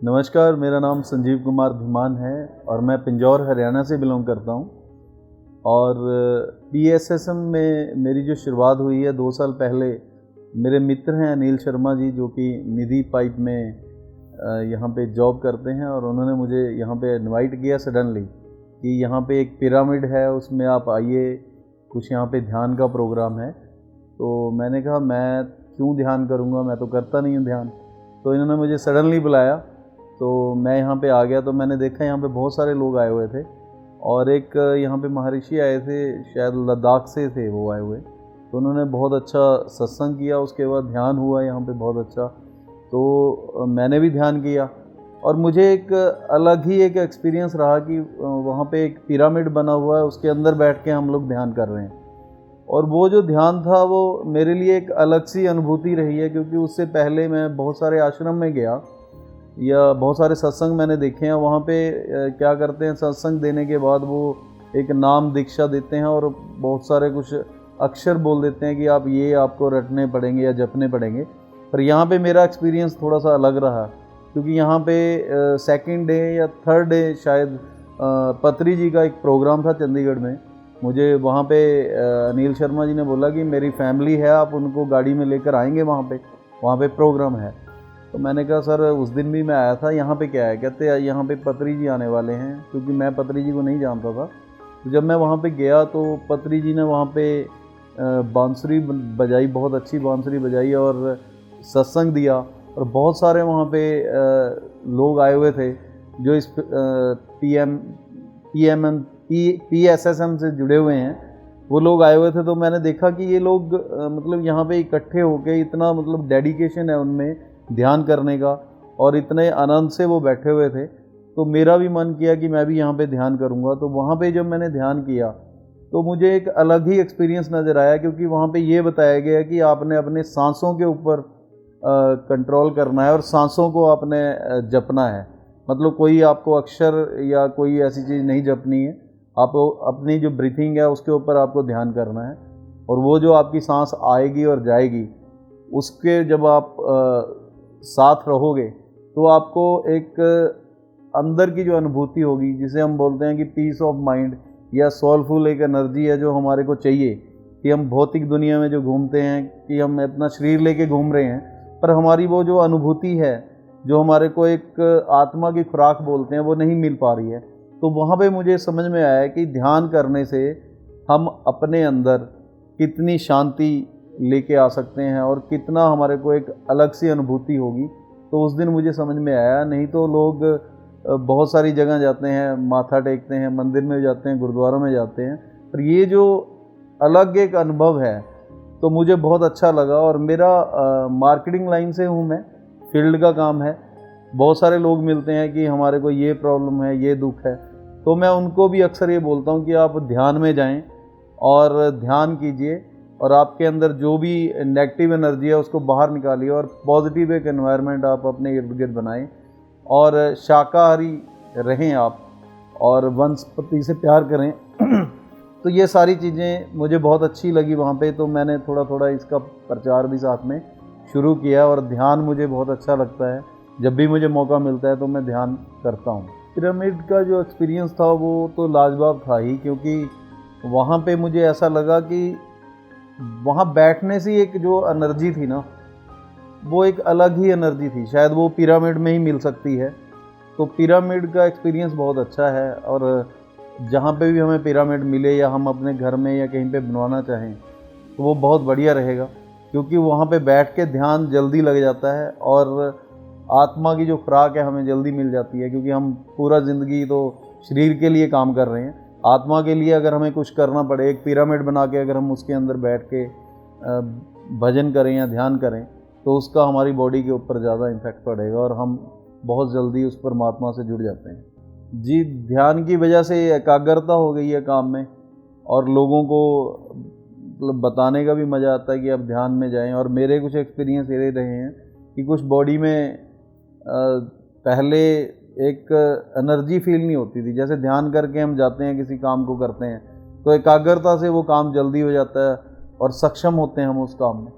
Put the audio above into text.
नमस्कार, मेरा नाम संजीव कुमार धीमान है और मैं पिंजौर हरियाणा से बिलोंग करता हूँ। और पीएसएसएम में मेरी जो शुरुआत हुई है 2 साल पहले, मेरे मित्र हैं अनिल शर्मा जी, जो कि निधि पाइप में यहाँ पे जॉब करते हैं, और उन्होंने मुझे यहाँ पे इनवाइट किया सडनली कि यहाँ पे एक पिरामिड है, उसमें आप आइए, कुछ यहाँ पे ध्यान का प्रोग्राम है। तो मैंने कहा मैं क्यों ध्यान करूँगा, मैं तो करता नहीं हूँ ध्यान। तो इन्होंने मुझे सडनली बुलाया, तो मैं यहाँ पे आ गया। तो मैंने देखा यहाँ पे बहुत सारे लोग आए हुए थे, और एक यहाँ पे महर्षि आए थे, शायद लद्दाख से थे वो आए हुए। तो उन्होंने बहुत अच्छा सत्संग किया, उसके बाद ध्यान हुआ यहाँ पे बहुत अच्छा। तो मैंने भी ध्यान किया, और मुझे एक अलग ही एक एक्सपीरियंस रहा कि वहाँ पे एक पिरामिड बना हुआ है, उसके अंदर बैठ के हम लोग ध्यान कर रहे हैं। और वो जो ध्यान था वो मेरे लिए एक अलग सी अनुभूति रही है, क्योंकि उससे पहले मैं बहुत सारे आश्रम में गया या बहुत सारे सत्संग मैंने देखे हैं। वहाँ पे क्या करते हैं, सत्संग देने के बाद वो एक नाम दीक्षा देते हैं और बहुत सारे कुछ अक्षर बोल देते हैं कि आप ये आपको रटने पड़ेंगे या जपने पड़ेंगे। पर यहाँ पे मेरा एक्सपीरियंस थोड़ा सा अलग रहा, क्योंकि यहाँ पे सेकंड डे या थर्ड डे शायद पत्री जी का एक प्रोग्राम था चंडीगढ़ में। मुझे वहाँ पे अनिल शर्मा जी ने बोला कि मेरी फैमिली है, आप उनको गाड़ी में लेकर आएंगे, वहाँ पे प्रोग्राम है। तो मैंने कहा सर उस दिन भी मैं आया था, यहाँ पे क्या है? कहते यहाँ पे पत्री जी आने वाले हैं, क्योंकि मैं पत्री जी को नहीं जानता था। तो जब मैं वहाँ पे गया तो पत्री जी ने वहाँ पे बांसुरी बजाई, बहुत अच्छी बांसुरी बजाई और सत्संग दिया। और बहुत सारे वहाँ पे लोग आए हुए थे जो इस पीएसएसएम से जुड़े हुए हैं, वो लोग आए हुए थे। तो मैंने देखा कि ये लोग मतलब यहाँ पे इकट्ठे होके, इतना मतलब डेडिकेशन है उनमें ध्यान करने का, और इतने आनंद से वो बैठे हुए थे। तो मेरा भी मन किया कि मैं भी यहाँ पे ध्यान करूँगा। तो वहाँ पे जब मैंने ध्यान किया तो मुझे एक अलग ही एक्सपीरियंस नज़र आया, क्योंकि वहाँ पे ये बताया गया कि आपने अपने सांसों के ऊपर कंट्रोल करना है और सांसों को आपने जपना है। मतलब कोई आपको अक्षर या कोई ऐसी चीज़ नहीं जपनी है, आपको अपनी जो ब्रीथिंग है उसके ऊपर आपको ध्यान करना है। और वो जो आपकी सांस आएगी और जाएगी, उसके जब आप साथ रहोगे तो आपको एक अंदर की जो अनुभूति होगी, जिसे हम बोलते हैं कि पीस ऑफ माइंड या सोलफुल एक एनर्जी है जो हमारे को चाहिए। कि हम भौतिक दुनिया में जो घूमते हैं, कि हम अपना शरीर लेके घूम रहे हैं, पर हमारी वो जो अनुभूति है, जो हमारे को एक आत्मा की खुराक बोलते हैं, वो नहीं मिल पा रही है। तो वहाँ पे मुझे समझ में आया कि ध्यान करने से हम अपने अंदर कितनी शांति लेके आ सकते हैं और कितना हमारे को एक अलग सी अनुभूति होगी। तो उस दिन मुझे समझ में आया। नहीं तो लोग बहुत सारी जगह जाते हैं, माथा टेकते हैं, मंदिर में जाते हैं, गुरुद्वारों में जाते हैं, पर ये जो अलग एक अनुभव है तो मुझे बहुत अच्छा लगा। और मेरा मार्केटिंग लाइन से हूँ मैं, फील्ड का काम है। बहुत सारे लोग मिलते हैं कि हमारे को ये प्रॉब्लम है, ये दुख है, तो मैं उनको भी अक्सर ये बोलता हूँ कि आप ध्यान में जाएं और ध्यान कीजिए, और आपके अंदर जो भी नेगेटिव एनर्जी है उसको बाहर निकालिए, और पॉजिटिव एक एनवायरनमेंट आप अपने इर्द गिर्द बनाएं, और शाकाहारी रहें आप, और वनस्पति से प्यार करें। तो ये सारी चीज़ें मुझे बहुत अच्छी लगी वहाँ पे। तो मैंने थोड़ा थोड़ा इसका प्रचार भी साथ में शुरू किया, और ध्यान मुझे बहुत अच्छा लगता है। जब भी मुझे मौका मिलता है तो मैं ध्यान करता हूँ। पिरामिड का जो एक्सपीरियंस था वो तो लाजवाब था ही, क्योंकि वहाँ पे मुझे ऐसा लगा कि वहाँ बैठने से एक जो एनर्जी थी ना, वो एक अलग ही एनर्जी थी। शायद वो पिरामिड में ही मिल सकती है। तो पिरामिड का एक्सपीरियंस बहुत अच्छा है, और जहाँ पे भी हमें पिरामिड मिले या हम अपने घर में या कहीं पे बनवाना चाहें तो वो बहुत बढ़िया रहेगा, क्योंकि वहाँ पे बैठ के ध्यान जल्दी लग जाता है, और आत्मा की जो खुराक है हमें जल्दी मिल जाती है। क्योंकि हम पूरा ज़िंदगी तो शरीर के लिए काम कर रहे हैं, आत्मा के लिए अगर हमें कुछ करना पड़े, एक पिरामिड बना के अगर हम उसके अंदर बैठ के भजन करें या ध्यान करें, तो उसका हमारी बॉडी के ऊपर ज़्यादा इम्पैक्ट पड़ेगा, और हम बहुत जल्दी उस परमात्मा से जुड़ जाते हैं। जी, ध्यान की वजह से एकाग्रता हो गई है काम में, और लोगों को मतलब बताने का भी मज़ा आता है कि आप ध्यान में जाएं। और मेरे कुछ एक्सपीरियंस ये रहे हैं कि कुछ बॉडी में पहले एक एनर्जी फील नहीं होती थी। जैसे ध्यान करके हम जाते हैं, किसी काम को करते हैं, तो एकाग्रता से वो काम जल्दी हो जाता है और सक्षम होते हैं हम उस काम में।